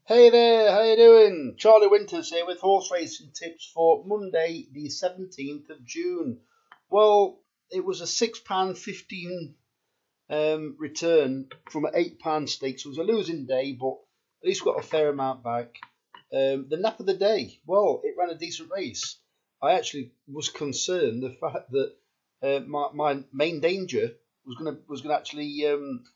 Hey there, how you doing? Charlie Winters here with horse racing tips for Monday, the 17th of June. Well, it was a £6.15 return from an £8 stake, so it was a losing day, but at least got a fair amount back. The nap of the day, well, it ran a decent race. I actually was concerned the fact that my main danger was gonna actually.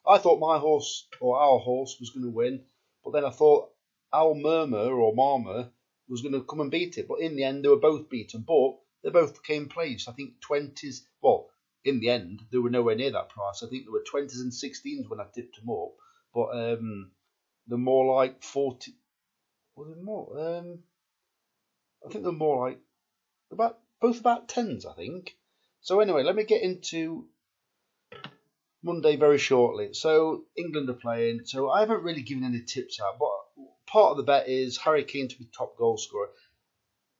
I thought my horse or our horse was gonna win, but then I thought our Murmur or Marmor was going to come and beat it. But in the end, they were both beaten. But they both came placed. I think 20s. Well, in the end, they were nowhere near that price. I think there were 20s and 16s when I tipped them up. But they're more like 40. Was it more? I think they're more like about 10s. I think. So anyway, let me get into Monday very shortly. So England are playing. So I haven't really given any tips out, but part of the bet is Harry Kane to be top goal scorer.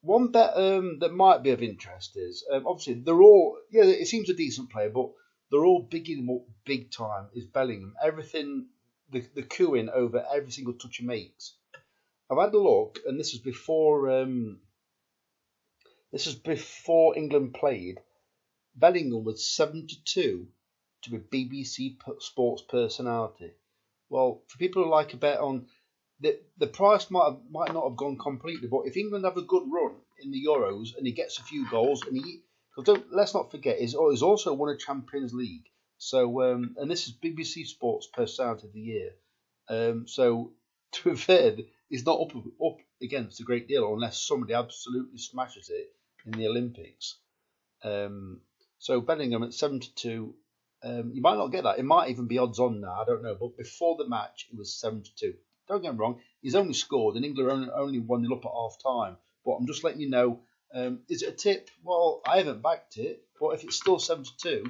One bet that might be of interest is obviously they're all it seems a decent player, but they're all bigging him up big time. Is Bellingham everything the cooing over every single touch he makes? I've had a look, and this is before England played. Bellingham was 72 to be BBC Sports personality. Well, for people who like a bet on the price might not have gone completely, but if England have a good run in the Euros and he gets a few goals let's not forget he's also won a Champions League. So and this is BBC Sports Personality of the Year. So to be fair, he's not up against a great deal unless somebody absolutely smashes it in the Olympics. So Bellingham at 72. You might not get that. It might even be odds on now. I don't know. But before the match, it was 72. Don't get me wrong. He's only scored, and England only 1-0 up at half time. But I'm just letting you know. Is it a tip? Well, I haven't backed it. But if it's still 72,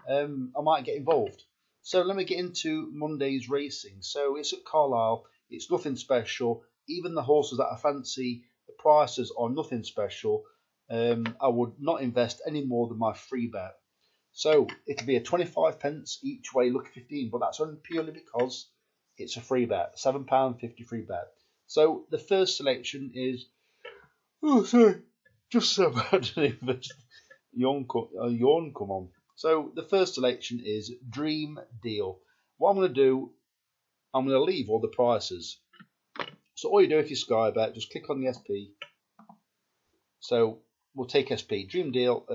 I might get involved. So let me get into Monday's racing. So it's at Carlisle. It's nothing special. Even the horses that I fancy, the prices are nothing special. I would not invest any more than my free bet. So it'll be a 25 pence each way, lucky 15, but that's only purely because it's a free bet, £7.50 free bet. So the first selection is, just so bad yawn come on. So the first selection is Dream Deal. What I'm going to do, I'm going to leave all the prices. So all you do if you Sky Bet, just click on the SP. So we'll take SP, Dream Deal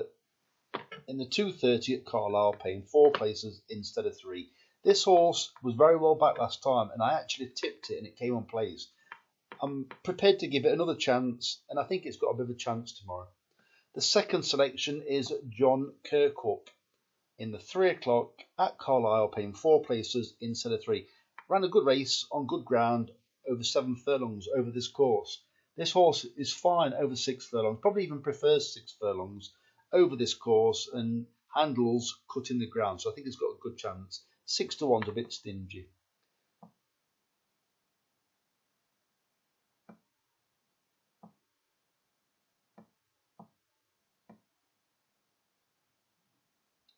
in the 2:30 at Carlisle, paying 4 places instead of 3. This horse was very well back last time, and I actually tipped it, and it came on placed. I'm prepared to give it another chance, and I think it's got a bit of a chance tomorrow. The second selection is John Kirkup in the 3 o'clock at Carlisle, paying 4 places instead of 3. Ran a good race on good ground over 7 furlongs over this course. This horse is fine over 6 furlongs, probably even prefers 6 furlongs over this course, and handles cutting the ground, so I think it's got a good chance. 6-1's a bit stingy.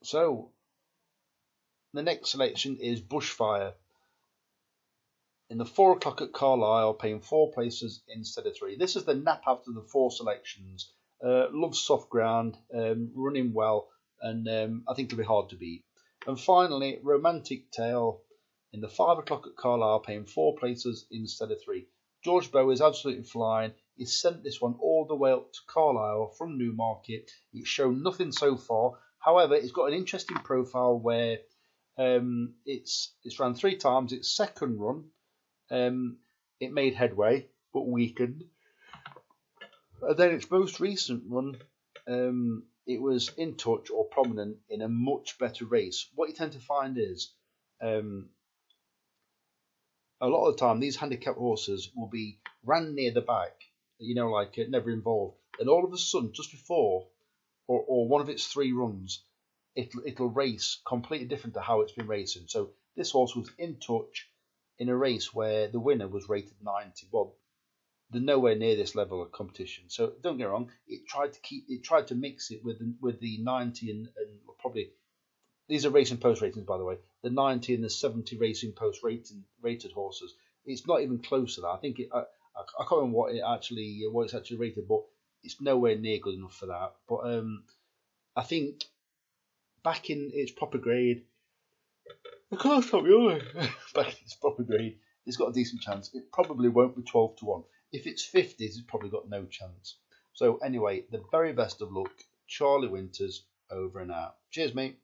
So the next selection is Bushfire in the 4 o'clock at Carlisle, paying 4 places instead of 3. This is the nap after the 4 selections. Loves soft ground, running well, and I think it'll be hard to beat. And finally, Romantic Tale in the 5 o'clock at Carlisle, paying 4 places instead of 3. George Bow is absolutely flying. He's sent this one all the way up to Carlisle from Newmarket. It's shown nothing so far. However, it's got an interesting profile where it's ran 3 times. Its second run, it made headway but weakened. And then its most recent run, it was in touch or prominent in a much better race. What you tend to find is a lot of the time these handicapped horses will be ran near the back, like never involved. And all of a sudden, just before or one of its 3 runs, it'll race completely different to how it's been racing. So this horse was in touch in a race where the winner was rated 90. Well, they're nowhere near this level of competition. So don't get me wrong, it tried to mix it with the 90 and probably, these are racing post ratings by the way, the 90 and the 70 racing post rated horses. it's not even close to that. I think I can't remember what it's actually rated, but it's nowhere near good enough for that. But I think back in its proper grade, I can't stop yawning. Back in its proper grade, it's got a decent chance. It probably won't be 12-1. If it's 50s, it's probably got no chance. So anyway, the very best of luck. Charlie Winters, over and out. Cheers, mate.